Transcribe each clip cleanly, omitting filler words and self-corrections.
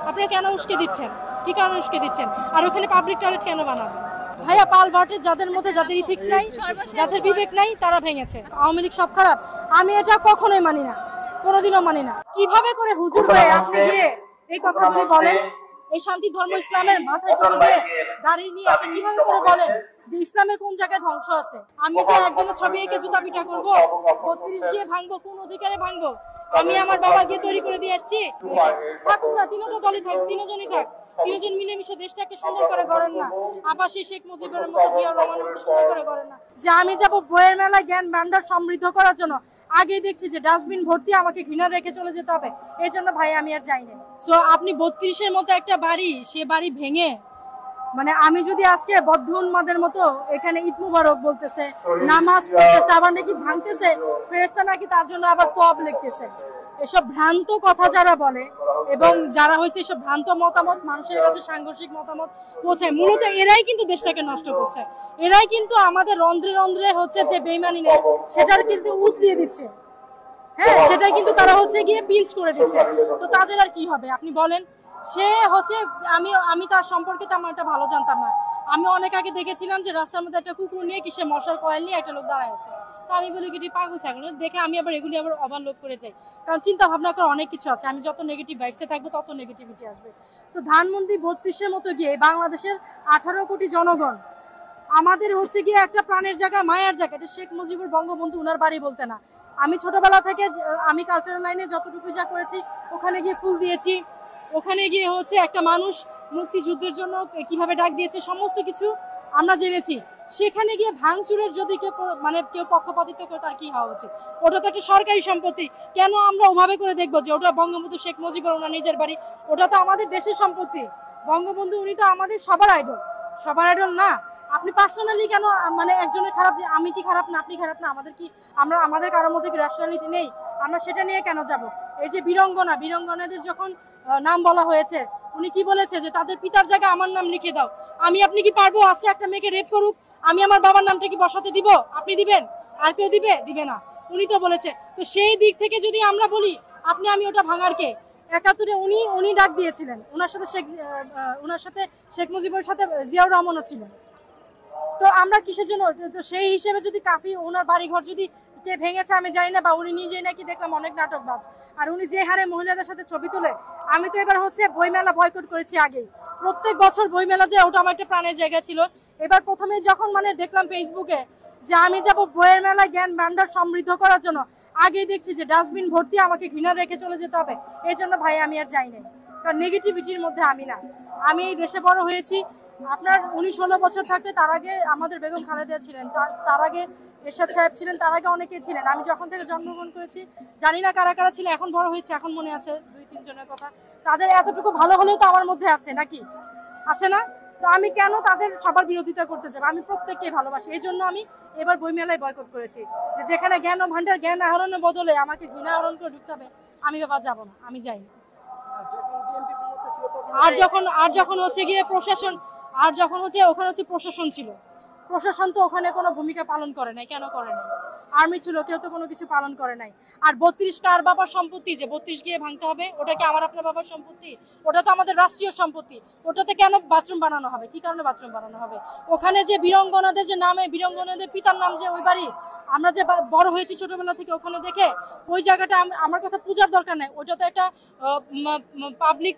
আপনারা কেন উস্কে দিচ্ছেন? কি কারণে উস্কে দিচ্ছেন? আর ওখানে পাবলিক টয়লেট কেন বানাবেন? ভাইয়া পাল ভার্টের যাদের মধ্যে যাদের ইথিক্স নাই, যাদের বিবেক নাই, তারা ভেঙেছে। আওয়ামী লীগ সব খারাপ, আমি এটা কখনোই মানি না, কোনোদিনও মানি না। কিভাবে করে হুজুর হয়ে আপনি গিয়ে এই কথাগুলি বলেন? এই শান্তি ধর্ম ইসলামের মাথায় টুপি দিয়ে দাঁড়িয়ে নিয়ে আপনি কিভাবে করে বলেন যে ইসলামের কোন জায়গায় ধ্বংস আছে? আমি যে একজনের ছবি এঁকে জুতা পিটা করবো, 32 গিয়ে ভাঙবো, কোন অধিকারে ভাঙবো? আমি আমার বাবা গিয়ে তৈরি করে দিয়ে আসছি। থাকুন না, তিনটা দলই থাক, তিনজনই থাক, তিনজন মিলেমিশে দেশটাকে সুন্দর করে গড়েন না? আবাসী শেখ মুজিবের মতো, জিয়াউর রহমানের মতো সুন্দর করে গড়েন না? যে আমি যাব বইয়ের মেলায় জ্ঞান ভান্ডার সমৃদ্ধ করার জন্য, আগেই দেখছি যে ডাস্টবিন ভর্তি, আমাকে ঘৃণা রেখে চলে যেতে হবে, এই জন্য ভাই আমি আর যাই না। সো আপনি 32-এর মতো একটা বাড়ি, সে বাড়ি ভেঙে, মানে আমি যদি আজকে বদ্ধ উন্মাদের মতো এখানে ঈদ মুবারক বলতেছে, নামাজ পড়তেছে, আবার নাকি ভাঙতেছে, ফেরেশতা নাকি তার জন্য আবার সওয়াব লিখতেছে, এসব ভ্রান্ত কথা যারা বলে এবং যারা হয়েছে এসব ভ্রান্ত মতামত মানুষের কাছে সাংঘর্ষিক মতামত পৌঁছায়, মূলত এরাই কিন্তু দেশটাকে নষ্ট করছে। এরাই কিন্তু আমাদের রন্ধ্রে রন্ধ্রে হচ্ছে যে বেইমানি নেই সেটার কিন্তু উতলিয়ে দিচ্ছে। হ্যাঁ, সেটাই কিন্তু তারা হচ্ছে গিয়ে পিঞ্চ করে দিচ্ছে। তো তাদের আর কি হবে আপনি বলেন? সে হচ্ছে, আমি তার সম্পর্কে তেমন একটা ভালো জানতাম না। আমি অনেক আগে দেখেছিলাম যে রাস্তার মধ্যে একটা কুকুর নিয়ে কিসে মশার কয়েল নিয়ে একটা লোক দাঁড়ায় আছে। তো আমি বলি কি পাগল ছাগল দেখে আমি আবার এগুলি আবার ওভারলোড করে যাই, কারণ চিন্তা ভাবনা করার অনেক কিছু আছে। আমি যত নেগেটিভ ভাইবসে থাকবো তত নেগেটিভিটি আসবে। তো ধানমন্ডি 32-এর মতো গিয়ে বাংলাদেশের 18 কোটি জনগণ, আমাদের হচ্ছে গিয়ে একটা প্রাণের জায়গা, মায়ার জায়গা, এটা শেখ মুজিবুর বঙ্গবন্ধু উনার বাড়ি বলতে না। আমি ছোটবেলা থেকে আমি কালচারাল লাইনে যতটুকু যা করেছি, ওখানে গিয়ে ফুল দিয়েছি, ওখানে গিয়ে হচ্ছে একটা মানুষ মুক্তিযুদ্ধের জন্য কিভাবে ডাক দিয়েছে সমস্ত কিছু আমরা জেনেছি। সেখানে গিয়ে ভাঙচুরের যদি কেউ মানে কেউ পক্ষপাতিত্ব করে, তার কি হওয়া উচিত? ওটা তো একটা সরকারি সম্পত্তি, কেন আমরা ওভাবে করে দেখবো যে ওটা বঙ্গবন্ধু শেখ মুজিবুর ওনার নিজের বাড়ি? ওটা তো আমাদের দেশের সম্পত্তি। বঙ্গবন্ধু উনি তো আমাদের সবার আইডল, সবার আইডল না? আপনি পার্সোনালি কেন, মানে একজনের খারাপ, আমি কি খারাপ না আপনি খারাপ না, আমাদের কি আমাদের কারোর মধ্যে কি ন্যাশনালিটি নেই? আমরা সেটা নিয়ে কেন যাব? এই যে বীরঙ্গনাদের যখন নাম বলা হয়েছে, উনি কি বলেছে যে তাদের পিতার জায়গায় আমার নাম লিখে দাও। আপনি কি পারবো আজকে একটা মেয়েকে রেপ করুক, আমি আমার বাবার নামটা কি বসাতে দিব? আপনি দিবেন? আর কেউ দিবে না। উনি তো বলেছে। তো সেই দিক থেকে যদি আমরা বলি, আমি ওটা ভাঙার কে? 71-এ উনি ডাক দিয়েছিলেন, ওনার সাথে শেখ মুজিবের সাথে জিয়াউর রহমানও ছিলেন। তো আমরা কিসের জন্য? সেই হিসেবে যদি কাফি ওনার বাড়িঘর যদি কে ভেঙেছে আমি জানি না, বা উনি নিজেই নাকি দেখলাম অনেক নাটকবাজ, আর উনি যে হারে মহিলাদের সাথে ছবি তোলে। আমি তো এবার হচ্ছে বইমেলা বয়কট করেছি আগেই, প্রত্যেক বছর বইমেলা যে ওটা আমার একটা প্রাণের জায়গা ছিল। এবার প্রথমে যখন মানে দেখলাম ফেসবুকে যে আমি যাব বইয়ের মেলায় জ্ঞান ভান্ডার সমৃদ্ধ করার জন্য, আগেই দেখছি যে ডাস্টবিন ভর্তি, আমাকে ঘৃণা রেখে চলে যেতে হবে, এই জন্য ভাই আমি আর যাই না। কারণ নেগেটিভিটির মধ্যে আমি না। আমি এই দেশে বড় হয়েছি, আপনার 19-16 বছর থাকতে, তার আগে আমাদের বেগম খালেদা ছিলেন, তার আগে এরশাদ সাহেব ছিলেন, তার আগে অনেকেই ছিলেন। আমি যখন থেকে জন্মগ্রহণ করেছি জানি না কারা কারা ছিল, এখন বড় হয়েছে, এখন মনে আছে 2-3 জনের কথা। তাদের এতটুকু ভালো হলেও তো আমার মধ্যে আছে নাকি? আছে না? তো আমি কেন তাদের সবার বিরোধিতা করতে যাব? আমি প্রত্যেককে ভালোবাসি, এই জন্য আমি এবার বইমেলায় বয়কট করেছি। যে যেখানে জ্ঞান ও ভান্ডার, জ্ঞান আহরণের বদলে আমাকে ঘৃণা আহরণ করে ঢুকতে হবে, আমি বাবা যাব না, আমি যাই না। আর যখন হচ্ছে গিয়ে প্রশাসন, আর যখন হচ্ছে ওখানে হচ্ছে প্রশাসন ছিল, প্রশাসন তো ওখানে কোনো ভূমিকা পালন করে নাই। কেন করে নাই? আর্মি ছিল, কেউ তো কোনো কিছু পালন করে নাই। আর 32 কার বাবার সম্পত্তি যে 32 গিয়ে ভাঙতে হবে? ওটা কি আমার আপনার বাবার সম্পত্তি? ওটা তো আমাদের রাষ্ট্রীয় সম্পত্তি। ওটাতে কেন বাথরুম বানানো হবে? কি কারণে বাথরুম বানানো হবে? ওখানে যে বীরঙ্গনাদের যে নামে, বীরঙ্গনাদের পিতার নাম যে ওই বাড়ি, আমরা যে বড় হয়েছি ছোটবেলা থেকে ওখানে দেখে, ওই জায়গাটা আমার কথা পূজার দরকার নাই, ওইটা তো একটা পাবলিক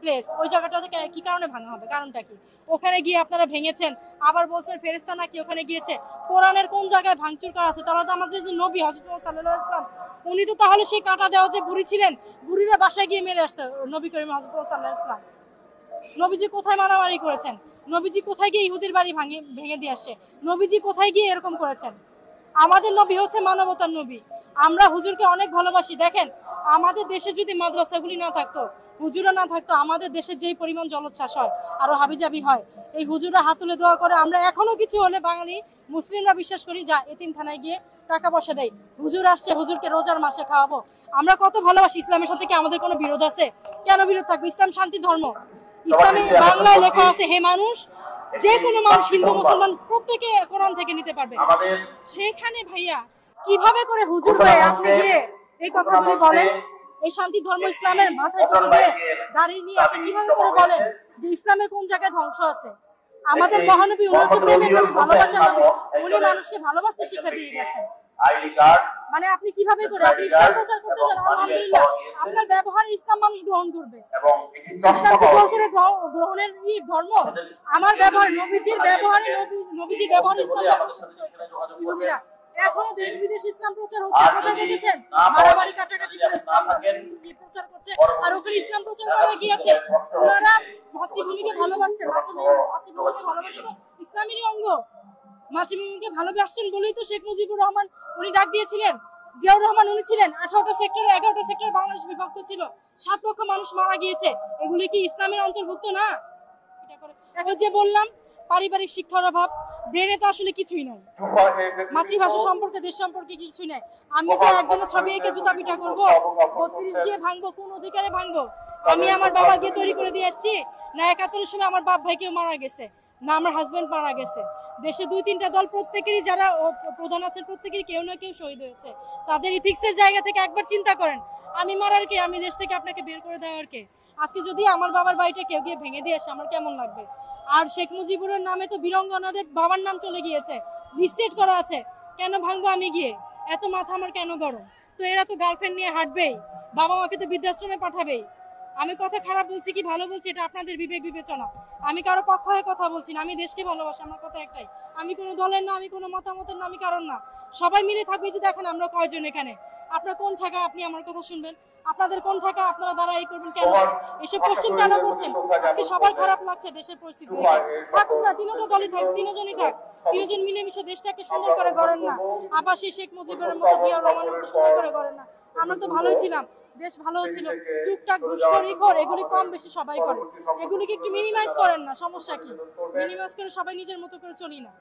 প্লেস। ওই জায়গাটাতে কি কারণে ভাঙা হবে? কারণটা কি? ওখানে গিয়ে আপনারা ভেঙেছেন, আবার বলছেন ফেরেশতা নাকি ওখানে গিয়েছে। কোরআনের কোন জায়গায় ভাঙচুর করা আছে? তাহলে তো আমাদের যে নবী হযরত মুহাম্মদ সাল্লাল্লাহু আলাইহি ওয়াসাল্লাম, উনি তো তাহলে সেই কাঁটা দেওয়া যে বুড়ি ছিলেন, বুড়িরা বাসায় গিয়ে মেরে আসতে নবী করিম হযরত মুহাম্মদ সাল্লাল্লাহু আলাইহি ওয়াসাল্লাম। নবীজি কোথায় মারামারি করেছেন? নবীজি কোথায় গিয়ে ইহুদির বাড়ি ভেঙে দিয়ে আসছে? নবীজি কোথায় গিয়ে এরকম করেছেন? আমাদের নবী হচ্ছে মানবতার নবী। আমরা হুজুরকে অনেক ভালোবাসি। দেখেন, আমাদের দেশে যদি মাদ্রাসাগুলি না থাকতো, হুজুরা না থাকতো, আমাদের দেশে যেই পরিমাণ জলোচ্ছ্বাস হয়, আরো হাবিজাবি হয়, এই হুজুরা হাত তুলে দোয়া করে। আমরা এখনো কিছু হলে বাঙালি মুসলিমরা বিশ্বাস করি, যা এতিমখানায় গিয়ে টাকা পয়সা দেয়, হুজুর আসছে, হুজুরকে রোজার মাসে খাওয়াবো। আমরা কত ভালোবাসি। ইসলামের সাথে কি আমাদের কোনো বিরোধ আছে? কেন বিরোধ থাকবে? ইসলাম শান্তি ধর্ম। ইসলামে বাংলায় লেখা আছে, হে মানুষ, যে কোনো মানুষ, হিন্দু মুসলমান প্রত্যেকে কোরআন থেকে নিতে পারবে। সেখানে ভাইয়া কিভাবে করে হুজুর হয়ে আপনি গিয়ে এই কথাগুলি বলেন? এই শান্তি ধর্ম ইসলামের মাথায় টুপি দিয়ে দাঁড়িয়ে নিয়ে আপনি কিভাবে করে বলেন যে ইসলামের কোন জায়গায় ধ্বংস আছে? আমাদের মহানবী উনি হচ্ছে প্রেমের নবী, ভালোবাসার নবী, উনি মানুষকে ভালোবাসতে শিক্ষা দিয়ে গেছেন। মানে আপনি কিভাবে করে আপনি ইসলাম প্রচার করতে যান, আলহামদুলিল্লাহ আপনার ব্যবহারে ইসলাম মানুষ গ্রহণ করবে। ইসলামকে জোর করে গ্রহণের ধর্ম, আমার ব্যবহার নবীজির ব্যবহারে নবীজির ব্যবহারে ইসলাম ইহুদিরা এখনো দেশ বিদেশে ইসলাম প্রচার হচ্ছে। কোথায় দেখেছেন? মারামারি কাটাকাটি করে ইসলাম প্রচার করছে, আর ওখানে ইসলাম প্রচার করা গিয়েছে। ওনারা মাতৃভূমিকে ভালোবাসতেন, মাতৃভূমিকে ভালোবাসা তো ইসলামেরই অঙ্গ। মাতৃভূমিকে ভালোবাসছেন বলেই তো শেখ মুজিবুর রহমান উনি ডাক দিয়েছিলেন। জিয়াউর রহমান উনি ছিলেন 18টা সেক্টরে 11টা সেক্টরে বাংলাদেশ বিভক্ত ছিল, 7 লক্ষ মানুষ মারা গিয়েছে। এগুলি কি ইসলামের অন্তর্ভুক্ত না? এখন যে বললাম পারিবারিক শিক্ষার অভাব, ব্রেনে তো আসলে কিছুই নাই, মাতৃভাষা সম্পর্কে দেশ সম্পর্কে কিছুই নাই। আমি যে একজনের ছবি এঁকে জুতা পিঠা করবো, 32 গিয়ে ভাঙবো, কোন অধিকারে ভাঙবো? আমি আমার বাবা গিয়ে তৈরি করে দিয়ে আসছি না? 71-এর সময় আমার বাপ ভাই কেউ মারা গেছে না, আমার হাজবেন্ড মারা গেছে। দেশে 2-3টা দল প্রত্যেকেরই যারা প্রধান আছেন প্রত্যেকেরই কেউ না কেউ শহীদ হয়েছে। তাদের ইথিক্সের জায়গা থেকে একবার চিন্তা করেন, আমি মারার কে? আমি দেশ থেকে আপনাকে বের করে দেওয়ার কে? আজকে যদি আমার বাবার বাড়িটা কেউ গিয়ে ভেঙে দিয়ে আসে আমার কেমন লাগবে? আর শেখ মুজিবুরের নামে তো বীরঙ্গনাদের বাবার নাম চলে গিয়েছে, লিস্টেড করা আছে। কেন ভাঙবো আমি গিয়ে? এত মাথা আমার কেন গরম? তো এরা তো গার্লফ্রেন্ড নিয়ে হাঁটবেই, বাবা মাকে তো বৃদ্ধাশ্রমে পাঠাবেই। আমি কথা খারাপ বলছি কি ভালো বলছি এটা আপনাদের বিবেক বিবেচনা। আমি কারো পক্ষ হয়ে কথা বলছি না, আমি দেশকে ভালোবাসি। আমার কথা একটাই, আমি কোনো দলের না, আমি কোনো মতামতের না, আমি কারণ না। সবাই মিলে থাকবে। যে দেখেন আমরা কয়জন এখানে, আপনার কোন ঠাকা আপনি আমার কথা শুনবেন? আপনাদের কোন ঠাকা আপনারা দ্বারা এই করবেন? কেন এসব কোশ্চেন কেন করছেন? আজকে সবার খারাপ লাগছে দেশের পরিস্থিতি দেখে। থাকুক না, 3টা দলই থাক, 3জনই থাক, 3জন মিলেমিশে দেশটাকে সুন্দর করে গড়েন না। আবার সেই শেখ মুজিবের মতো, জিয়াউর রহমানের মতো সুন্দর করে গড়েন না। আমরা তো ভালোই ছিলাম, দেশ ভালো ছিল। টুকটাক ঘুষখোরি এগুলি কম বেশি সবাই করে, এগুলিকে একটু মিনিমাইজ করেন না। সমস্যা কি? মিনিমাইজ করে সবাই নিজের মতো করে চলি না।